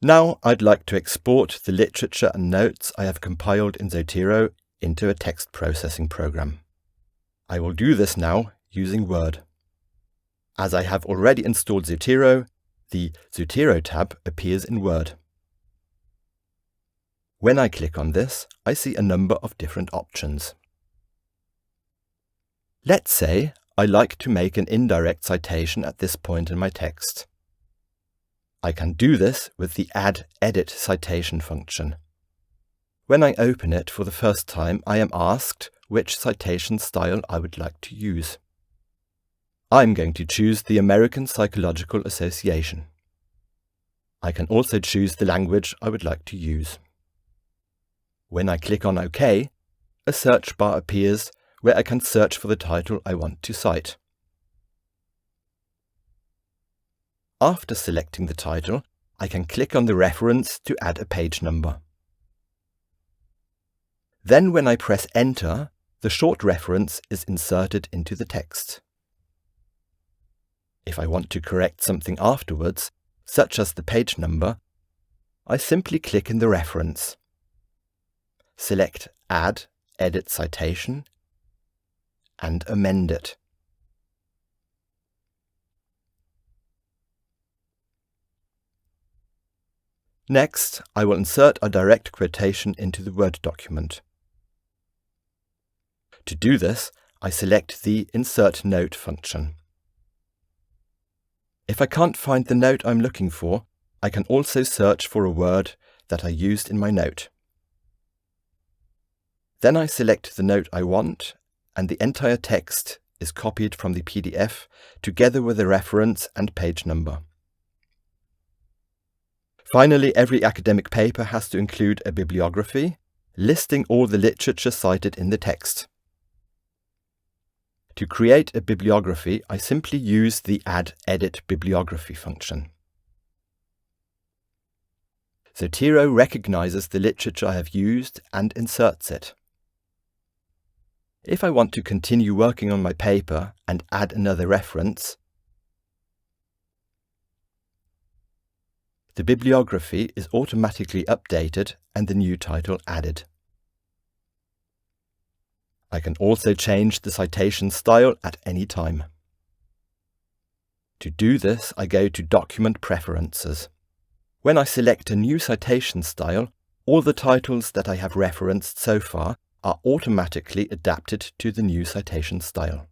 Now I'd like to export the literature and notes I have compiled in Zotero into a text processing program. I will do this now using Word. As I have already installed Zotero, the Zotero tab appears in Word. When I click on this, I see a number of different options. Let's say I like to make an indirect citation at this point in my text. I can do this with the Add/Edit citation function. When I open it for the first time, I am asked which citation style I would like to use. I'm going to choose the American Psychological Association. I can also choose the language I would like to use. When I click on OK, a search bar appears where I can search for the title I want to cite. After selecting the title, I can click on the reference to add a page number. Then when I press Enter, the short reference is inserted into the text. If I want to correct something afterwards, such as the page number, I simply click in the reference. Select Add/Edit Citation and amend it. Next, I will insert a direct quotation into the Word document. To do this, I select the Insert Note function. If I can't find the note I'm looking for, I can also search for a word that I used in my note. Then I select the note I want, and the entire text is copied from the PDF together with the reference and page number. Finally, every academic paper has to include a bibliography, listing all the literature cited in the text. To create a bibliography, I simply use the Add/Edit bibliography function. Zotero recognizes the literature I have used and inserts it. If I want to continue working on my paper and add another reference, the bibliography is automatically updated and the new title added. I can also change the citation style at any time. To do this, I go to Document Preferences. When I select a new citation style, all the titles that I have referenced so far are automatically adapted to the new citation style.